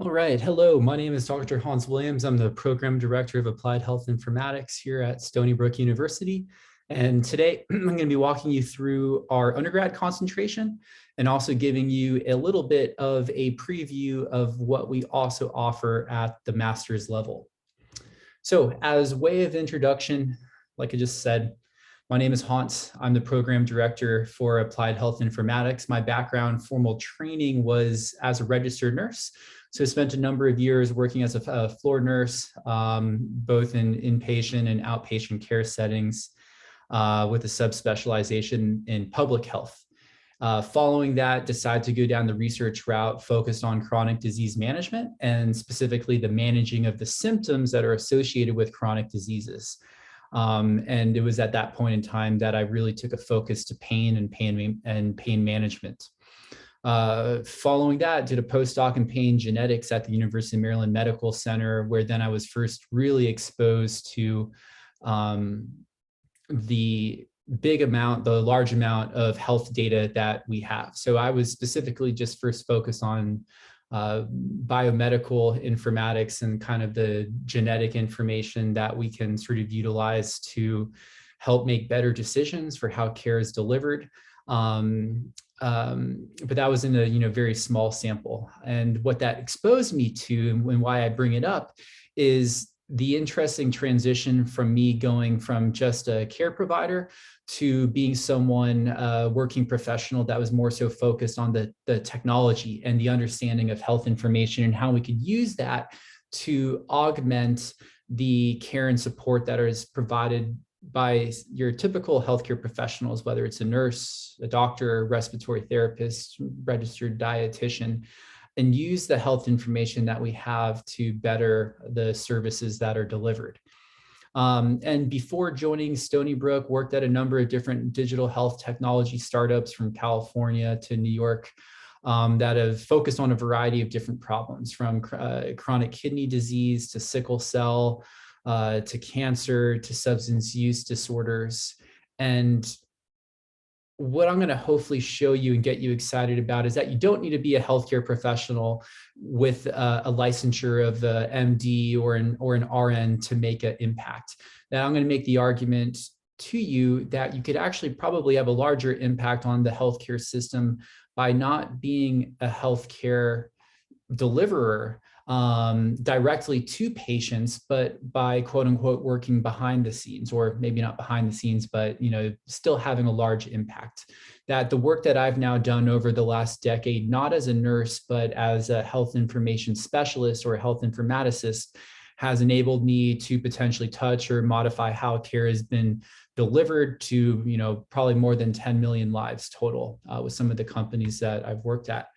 All right. Hello, my name is Dr. Hans Williams. I'm the Program Director of Applied Health Informatics here at Stony Brook University. And today I'm going to be walking you through our undergrad concentration and also giving you a little bit of a preview of what we also offer at the master's level. So as way of introduction, like I just said, my name is Hants. I'm the Program Director for Applied Health Informatics. My background, formal training was as a registered nurse. So I spent a number of years working as a floor nurse, both in inpatient and outpatient care settings with a subspecialization in public health. Following that, decided to go down the research route focused on chronic disease management and specifically the managing of the symptoms that are associated with chronic diseases. And it was at that point in time that I really took a focus to pain and pain management. Following that, did a postdoc in pain genetics at the University of Maryland Medical Center, where then I was first really exposed to the large amount of health data that we have. So I was specifically just first focused on biomedical informatics and kind of the genetic information that we can sort of utilize to help make better decisions for how care is delivered. But that was in a very small sample. And what that exposed me to and why I bring it up is the interesting transition from me going from just a care provider to being someone, working professional that was more so focused on the technology and the understanding of health information and how we could use that to augment the care and support that is provided by your typical healthcare professionals, whether it's a nurse, a doctor, respiratory therapist, registered dietitian, and use the health information that we have to better the services that are delivered. And before joining Stony Brook, worked at a number of different digital health technology startups from California to New York that have focused on a variety of different problems, from chronic kidney disease to sickle cell, to cancer, to substance use disorders. And what I'm going to hopefully show you and get you excited about is that you don't need to be a healthcare professional with a licensure of the MD or an RN to make an impact. Now I'm going to make the argument to you that you could actually probably have a larger impact on the healthcare system by not being a healthcare deliverer directly to patients, but by quote unquote working behind the scenes, or maybe not behind the scenes, but still having a large impact. That the work that I've now done over the last decade, not as a nurse, but as a health information specialist or a health informaticist, has enabled me to potentially touch or modify how care has been delivered to probably more than 10 million lives total with some of the companies that I've worked at.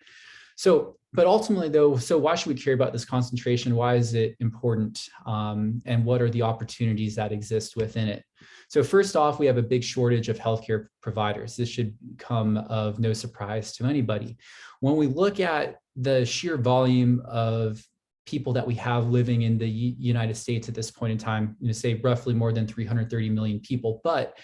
But ultimately though, so why should we care about this concentration? Why is it important? And what are the opportunities that exist within it? So first off, we have a big shortage of healthcare providers. This should come of no surprise to anybody. When we look at the sheer volume of people that we have living in the United States at this point in time, say roughly more than 330 million people, but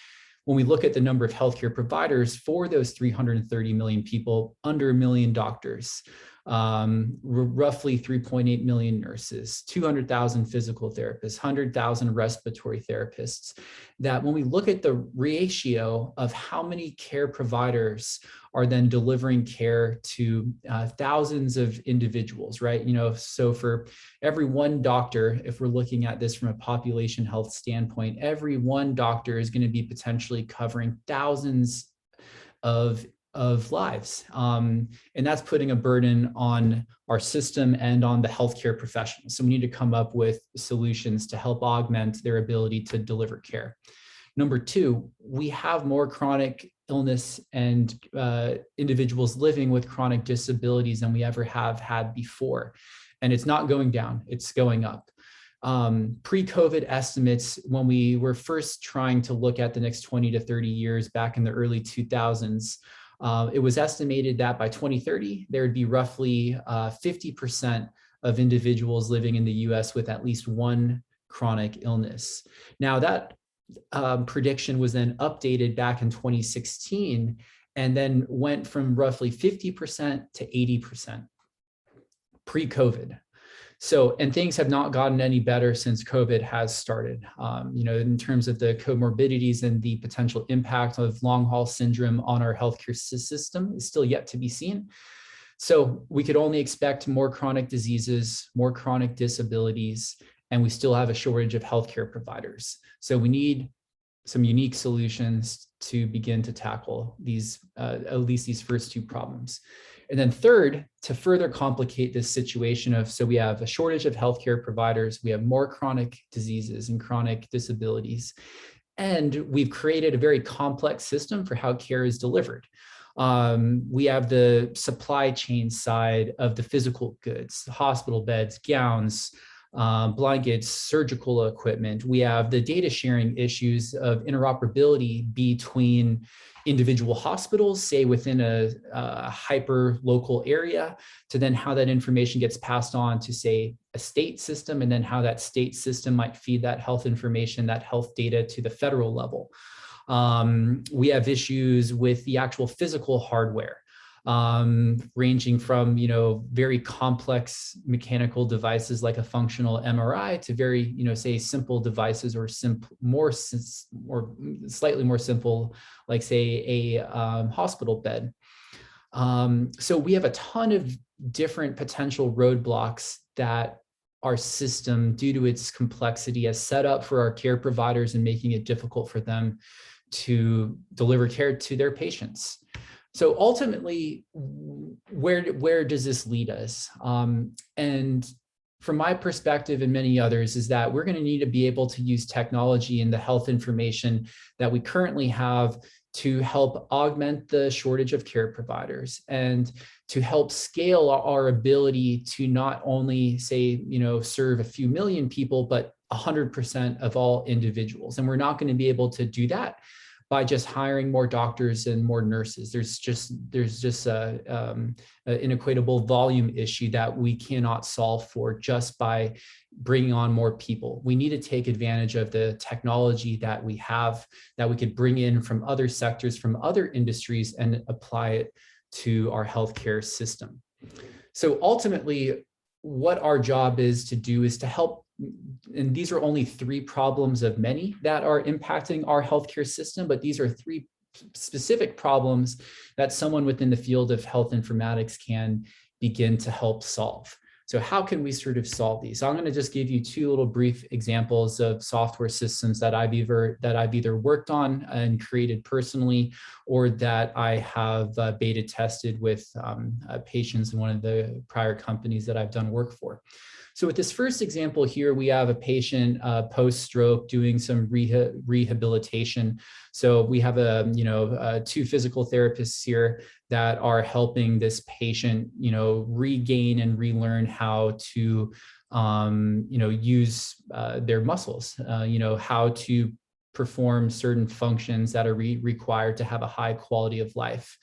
when we look at the number of healthcare providers for those 330 million people, under 1 million doctors, roughly 3.8 million nurses, 200,000 physical therapists, 100,000 respiratory therapists, that when we look at the ratio of how many care providers are then delivering care to thousands of individuals, right? So for every one doctor, if we're looking at this from a population health standpoint, every one doctor is going to be potentially covering thousands of lives. And that's putting a burden on our system and on the healthcare professionals. So we need to come up with solutions to help augment their ability to deliver care. Number two, we have more chronic illness and individuals living with chronic disabilities than we ever have had before. And it's not going down, it's going up. Pre-COVID estimates, when we were first trying to look at the next 20 to 30 years back in the early 2000s, it was estimated that by 2030, there would be roughly 50% of individuals living in the US with at least one chronic illness. Now that prediction was then updated back in 2016 and then went from roughly 50% to 80% pre-COVID. So, and things have not gotten any better since COVID has started. In terms of the comorbidities and the potential impact of long haul syndrome on our healthcare system is still yet to be seen. So we could only expect more chronic diseases, more chronic disabilities, and we still have a shortage of healthcare providers. So we need some unique solutions to begin to tackle these, at least these first two problems. And then third, to further complicate this situation so we have a shortage of healthcare providers, we have more chronic diseases and chronic disabilities, and we've created a very complex system for how care is delivered. We have the supply chain side of the physical goods, hospital beds, gowns, blankets, surgical equipment. We have the data sharing issues of interoperability between individual hospitals, say within a hyper local area, to then how that information gets passed on to, say, a state system, and then how that state system might feed that health information, that health data to the federal level. We have issues with the actual physical hardware, ranging from, very complex mechanical devices like a functional MRI to very, say, simple devices or slightly more simple, like, say, a hospital bed. So we have a ton of different potential roadblocks that our system, due to its complexity, has set up for our care providers and making it difficult for them to deliver care to their patients. So ultimately, where does this lead us? And from my perspective and many others, is that we're going to need to be able to use technology and the health information that we currently have to help augment the shortage of care providers and to help scale our ability to not only, say, serve a few million people, but 100% of all individuals. And we're not going to be able to do that by just hiring more doctors and more nurses. There's just an inequitable volume issue that we cannot solve for just by bringing on more people. We need to take advantage of the technology that we have, that we could bring in from other sectors, from other industries, and apply it to our healthcare system. So ultimately, what our job is to do is to help, and these are only three problems of many that are impacting our healthcare system, but these are three specific problems that someone within the field of health informatics can begin to help solve. So how can we sort of solve these? So I'm going to just give you two little brief examples of software systems that I've either worked on and created personally, or that I have beta tested with patients in one of the prior companies that I've done work for. So with this first example here, we have a patient post-stroke doing some rehabilitation. So we have two physical therapists here that are helping this patient, regain and relearn how to, use their muscles, how to perform certain functions that are required to have a high quality of life.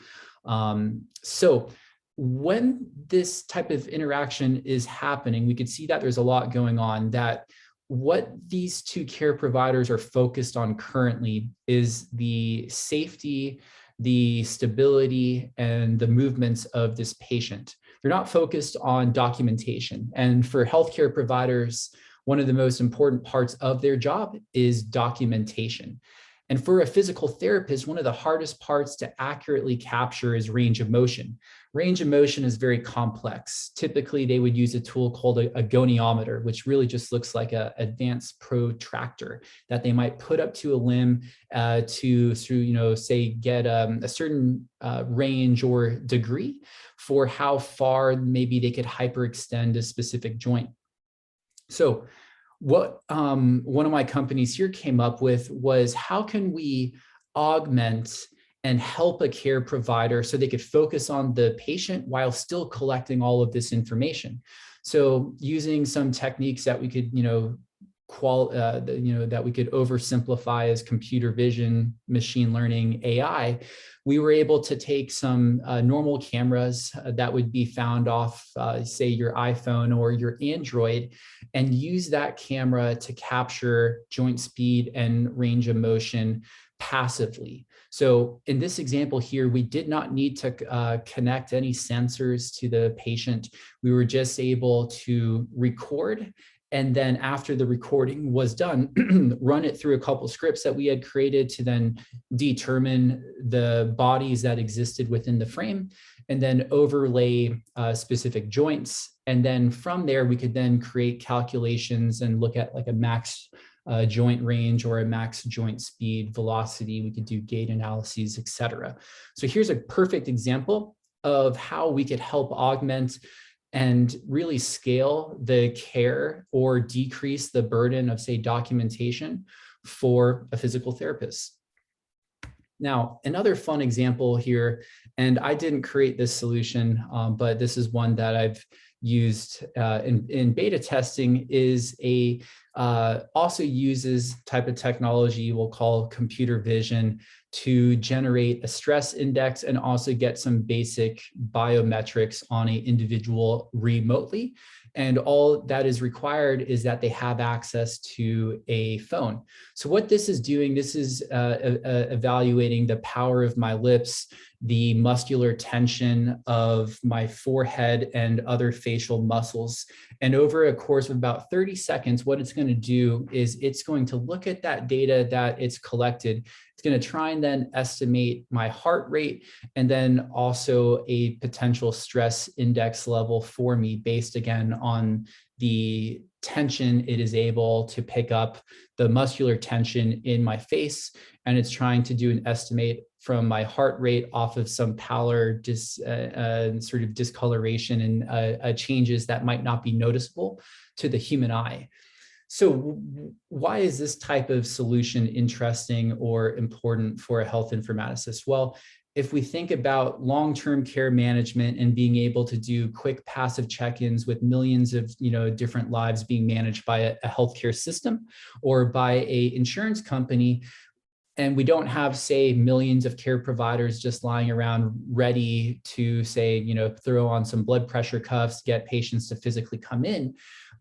So when this type of interaction is happening, we could see that there's a lot going on, that what these two care providers are focused on currently is the safety, the stability, and the movements of this patient. They're not focused on documentation. And for healthcare providers, one of the most important parts of their job is documentation. And for a physical therapist, one of the hardest parts to accurately capture is range of motion. Range of motion is very complex. Typically, they would use a tool called a goniometer, which really just looks like an advanced protractor that they might put up to a limb get a certain range or degree for how far maybe they could hyperextend a specific joint. So what one of my companies here came up with was, how can we augment and help a care provider so they could focus on the patient while still collecting all of this information? So using some techniques that we could, that we could oversimplify as computer vision, machine learning, AI, we were able to take some normal cameras that would be found off, say, your iPhone or your Android, and use that camera to capture joint speed and range of motion passively. So in this example here, we did not need to connect any sensors to the patient. We were just able to record, and then after the recording was done, run it through a couple scripts that we had created to then determine the bodies that existed within the frame, and then overlay specific joints. And then from there, we could then create calculations and look at like a max joint range or a max joint speed, velocity. We could do gait analyses, et cetera. So here's a perfect example of how we could help augment and really scale the care or decrease the burden of, say, documentation for a physical therapist. Now, another fun example here, and I didn't create this solution, but this is one that I've used in beta testing, is also uses type of technology we'll call computer vision to generate a stress index and also get some basic biometrics on an individual remotely. And all that is required is that they have access to a phone. So what this is doing, this is evaluating the power of my lips, the muscular tension of my forehead and other facial muscles. And over a course of about 30 seconds, what it's going to do is it's going to look at that data that it's collected. It's going to try and then estimate my heart rate and then also a potential stress index level for me based again on the tension it is able to pick up, the muscular tension in my face. And it's trying to do an estimate from my heart rate off of some pallor, sort of discoloration and changes that might not be noticeable to the human eye. So why is this type of solution interesting or important for a health informaticist? Well, if we think about long-term care management and being able to do quick passive check-ins with millions of different lives being managed by a healthcare system or by an insurance company, and we don't have, say, millions of care providers just lying around ready to, say, throw on some blood pressure cuffs, get patients to physically come in.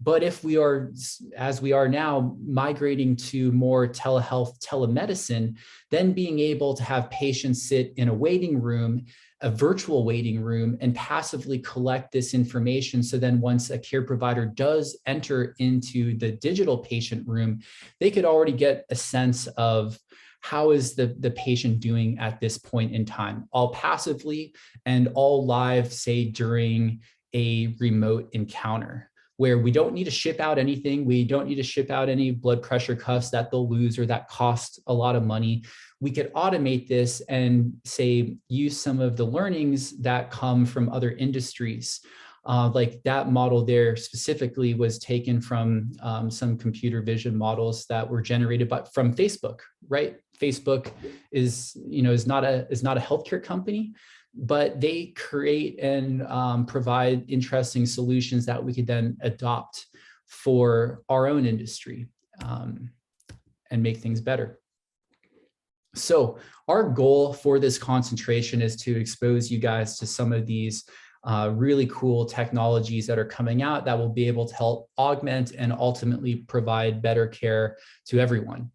But if we are, as we are now, migrating to more telehealth, telemedicine, then being able to have patients sit in a waiting room, a virtual waiting room, and passively collect this information. So then once a care provider does enter into the digital patient room, they could already get a sense of how is the patient doing at this point in time, all passively and all live, say, during a remote encounter, where we don't need to ship out anything. We don't need to ship out any blood pressure cuffs that they'll lose or that cost a lot of money. We could automate this and, say, use some of the learnings that come from other industries. Like that model there specifically was taken from some computer vision models that were generated from Facebook, right? Facebook is not a healthcare company, but they create and provide interesting solutions that we could then adopt for our own industry and make things better. So our goal for this concentration is to expose you guys to some of these really cool technologies that are coming out that will be able to help augment and ultimately provide better care to everyone.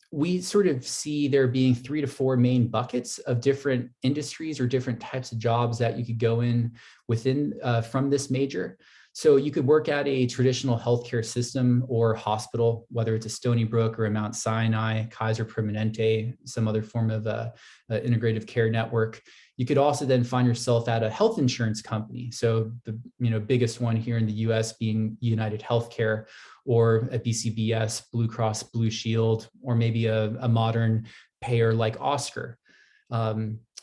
We sort of see there being 3 to 4 main buckets of different industries or different types of jobs that you could go in within from this major. So you could work at a traditional healthcare system or hospital, whether it's a Stony Brook or a Mount Sinai, Kaiser Permanente, some other form of integrative care network. You could also then find yourself at a health insurance company. So the biggest one here in the US being United Healthcare, or a BCBS, Blue Cross Blue Shield, or maybe a modern payer like Oscar.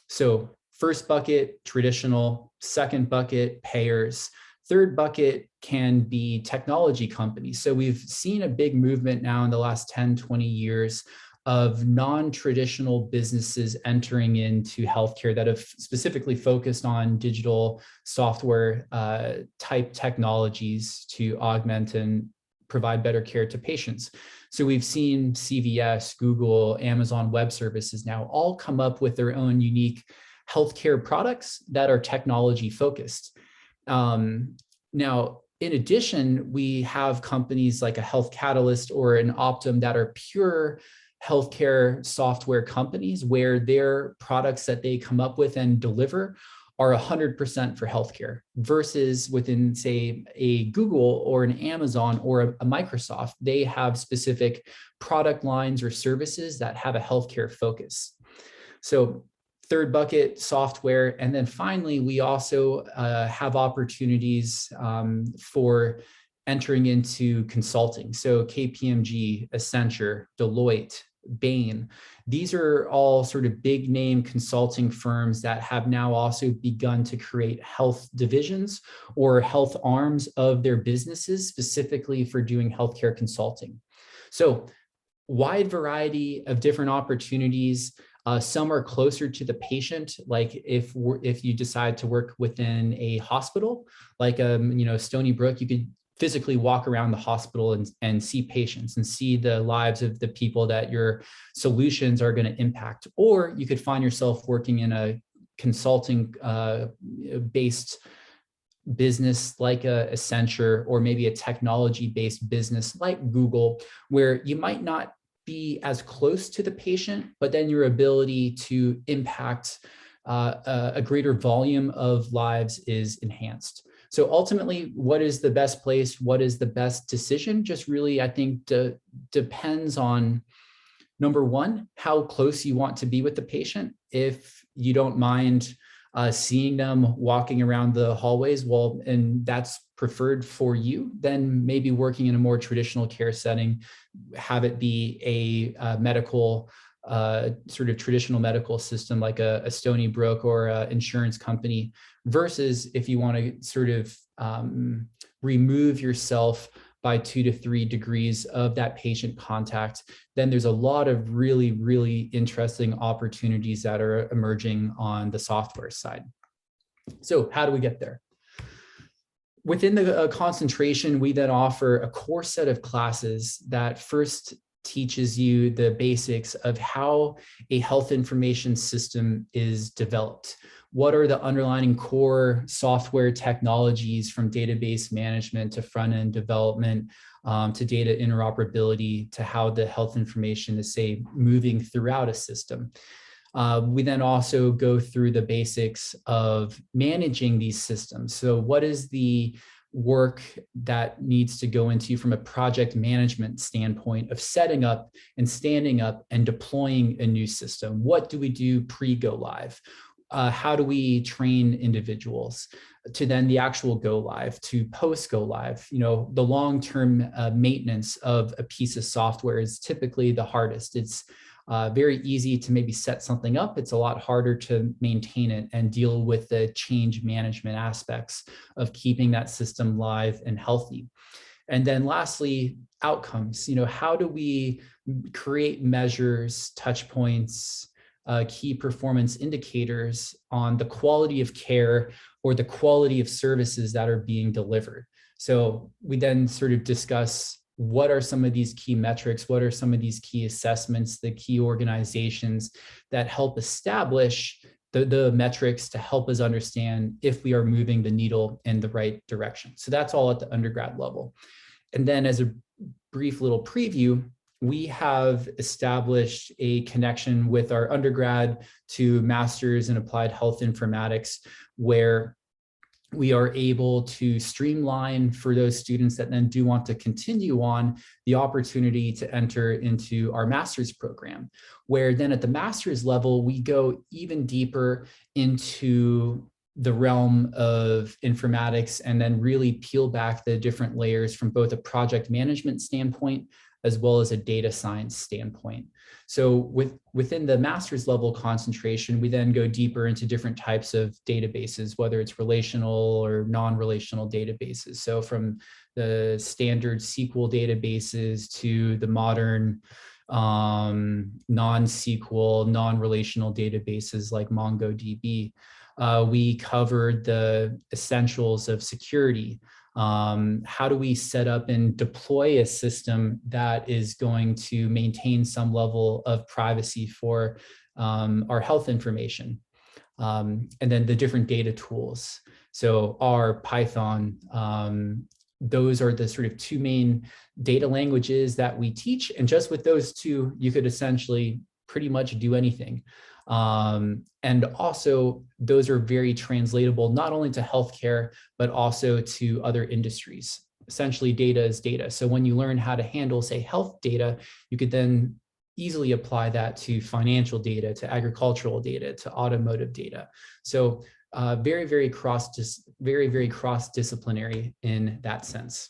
So first bucket, traditional. Second bucket, payers. Third bucket can be technology companies. So we've seen a big movement now in the last 10, 20 years of non-traditional businesses entering into healthcare that have specifically focused on digital software type technologies to augment and provide better care to patients. So we've seen CVS, Google, Amazon Web Services now all come up with their own unique healthcare products that are technology focused. Now, in addition, we have companies like a Health Catalyst or an Optum that are pure healthcare software companies where their products that they come up with and deliver are 100% for healthcare, versus within, say, a Google or an Amazon or a Microsoft, they have specific product lines or services that have a healthcare focus. So third bucket, software. And then finally, we also have opportunities for entering into consulting. So KPMG, Accenture, Deloitte, Bain, these are all sort of big name consulting firms that have now also begun to create health divisions or health arms of their businesses specifically for doing healthcare consulting. So wide variety of different opportunities. Some are closer to the patient, like if you decide to work within a hospital, like Stony Brook, you could physically walk around the hospital and see patients and see the lives of the people that your solutions are going to impact. Or you could find yourself working in a consulting based business like a Accenture, or maybe a technology-based business like Google, where you might not be as close to the patient, but then your ability to impact a greater volume of lives is enhanced. So ultimately, what is the best place? What is the best decision? Just really, I think, depends on, number one, how close you want to be with the patient. If you don't mind seeing them walking around the hallways, well, and that's preferred for you, then maybe working in a more traditional care setting, have it be a medical, sort of traditional medical system like a Stony Brook or an insurance company, versus if you want to sort of remove yourself by 2 to 3 degrees of that patient contact, then there's a lot of really, really interesting opportunities that are emerging on the software side. So how do we get there? Within the concentration, we then offer a core set of classes that first teaches you the basics of how a health information system is developed. What are the underlying core software technologies, from database management to front-end development, to data interoperability, to how the health information is, say, moving throughout a system. We then also go through the basics of managing these systems. So what is the work that needs to go into from a project management standpoint of setting up and standing up and deploying a new system? What do we do pre-go live? How do we train individuals to then the actual go live, to post go live? The long-term maintenance of a piece of software is typically the hardest. It's very easy to maybe set something up. It's a lot harder to maintain it and deal with the change management aspects of keeping that system live and healthy. And then lastly, outcomes. How do we create measures, touch points, key performance indicators on the quality of care or the quality of services that are being delivered? So we then sort of discuss, what are some of these key metrics? What are some of these key assessments, the key organizations that help establish the metrics to help us understand if we are moving the needle in the right direction? So that's all at the undergrad level. And then as a brief little preview, we have established a connection with our undergrad to Masters in Applied Health Informatics, where we are able to streamline for those students that then do want to continue on the opportunity to enter into our master's program, where then at the master's level, we go even deeper into the realm of informatics and then really peel back the different layers from both a project management standpoint as well as a data science standpoint. So within the master's level concentration, we then go deeper into different types of databases, whether it's relational or non-relational databases. So from the standard SQL databases to the modern non-SQL, non-relational databases like MongoDB. We covered the essentials of security. How do we set up and deploy a system that is going to maintain some level of privacy for our health information? And then the different data tools. So R, Python, those are the sort of two main data languages that we teach. And just with those two, you could essentially pretty much do anything. And also, those are very translatable, not only to healthcare, but also to other industries. Essentially, data is data. So when you learn how to handle, say, health data, you could then easily apply that to financial data, to agricultural data, to automotive data. So very cross-disciplinary in that sense.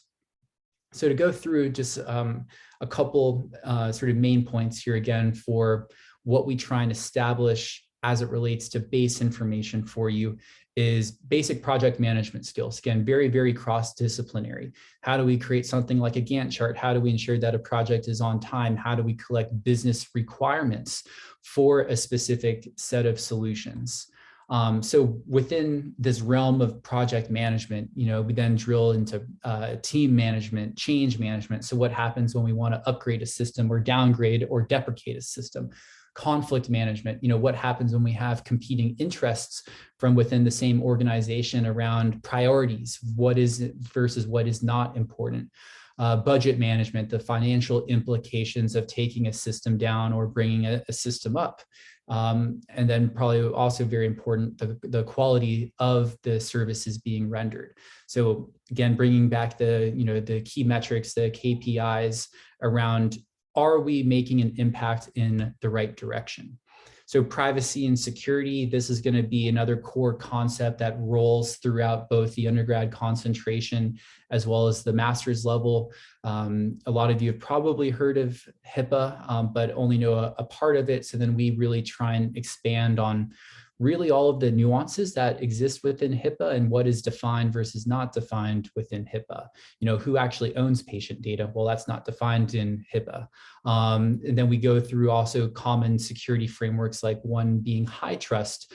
So to go through just a couple sort of main points here again for what we try and establish as it relates to base information for you is basic project management skills. Again, very cross-disciplinary. How do we create something like a Gantt chart? How do we ensure that a project is on time? How do we collect business requirements for a specific set of solutions? So within this realm of project management, we then drill into team management, change management. So what happens when we want to upgrade a system or downgrade or deprecate a system? Conflict management, what happens when we have competing interests from within the same organization around priorities, what is versus what is not important. Budget management, the financial implications of taking a system down or bringing a system up. And then probably also very important, the quality of the services being rendered. So again, bringing back the key metrics, the KPIs around, are we making an impact in the right direction? So privacy and security, this is going to be another core concept that rolls throughout both the undergrad concentration as well as the master's level. A lot of you have probably heard of HIPAA, but only know a part of it. So then we really try and expand on really all of the nuances that exist within HIPAA and what is defined versus not defined within HIPAA. Who actually owns patient data? Well, that's not defined in HIPAA. And then we go through also common security frameworks, like one being high trust,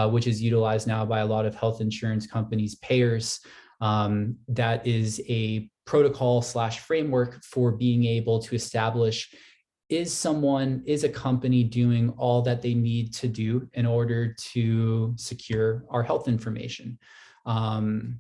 which is utilized now by a lot of health insurance companies, payers. That is a protocol / framework for being able to establish, is a company doing all that they need to do in order to secure our health information? Now,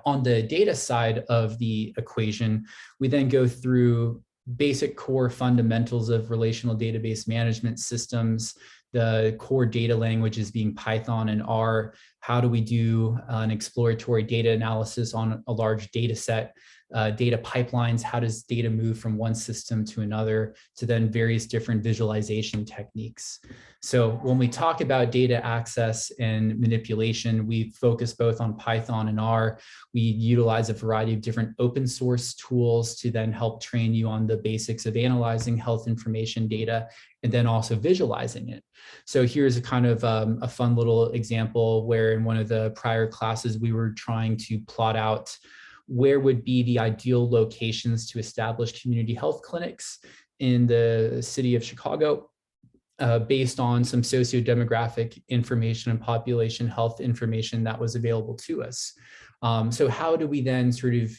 on the data side of the equation, we then go through basic core fundamentals of relational database management systems, the core data languages being Python and R. How do we do an exploratory data analysis on a large data set? Data pipelines, how does data move from one system to another, to then various different visualization techniques. So when we talk about data access and manipulation, we focus both on Python and R. We utilize a variety of different open source tools to then help train you on the basics of analyzing health information data and then also visualizing it. So here's a kind of a fun little example where in one of the prior classes, we were trying to plot out where would be the ideal locations to establish community health clinics in the city of Chicago, based on some socio-demographic information and population health information that was available to us. So how do we then sort of,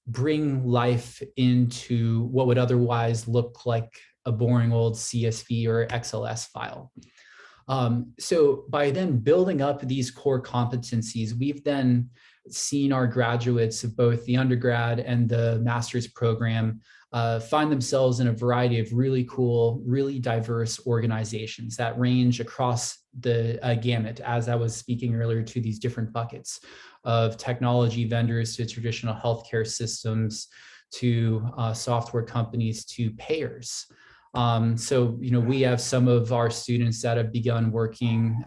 bring life into what would otherwise look like a boring old CSV or XLS file? So by then building up these core competencies, we've then seen our graduates of both the undergrad and the master's program find themselves in a variety of really cool, really diverse organizations that range across the gamut, as I was speaking earlier, to these different buckets of technology vendors to traditional healthcare systems to software companies to payers. So, we have some of our students that have begun working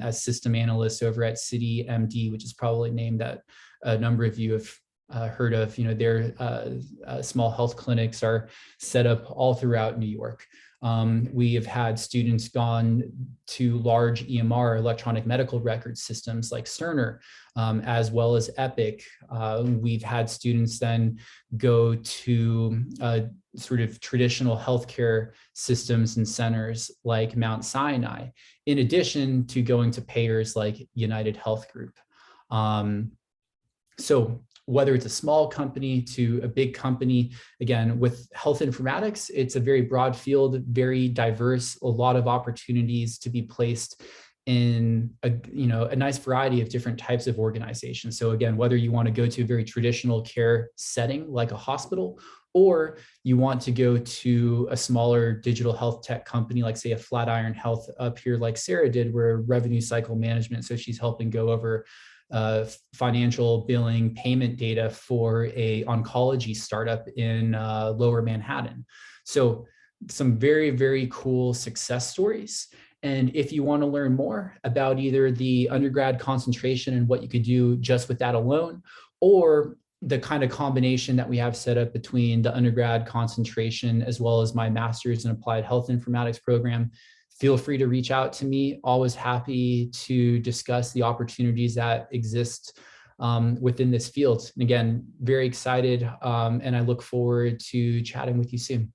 as system analysts over at City MD, which is probably a name that a number of you have heard of. Their small health clinics are set up all throughout New York. We have had students gone to large EMR, electronic medical record systems like Cerner, as well as Epic. We've had students then go to sort of traditional healthcare systems and centers like Mount Sinai, in addition to going to payers like United Health Group. So whether it's a small company to a big company, again, with health informatics, it's a very broad field, very diverse, a lot of opportunities to be placed in a nice variety of different types of organizations. So again, whether you want to go to a very traditional care setting like a hospital, or you want to go to a smaller digital health tech company like, say, a Flatiron Health up here like Sarah did, where revenue cycle management, so she's helping go over financial billing payment data for a oncology startup in lower Manhattan. So some very, very cool success stories. And if you want to learn more about either the undergrad concentration and what you could do just with that alone, or the kind of combination that we have set up between the undergrad concentration as well as my master's in applied health informatics program, feel free to reach out to me. Always happy to discuss the opportunities that exist within this field. And again, very excited, and I look forward to chatting with you soon.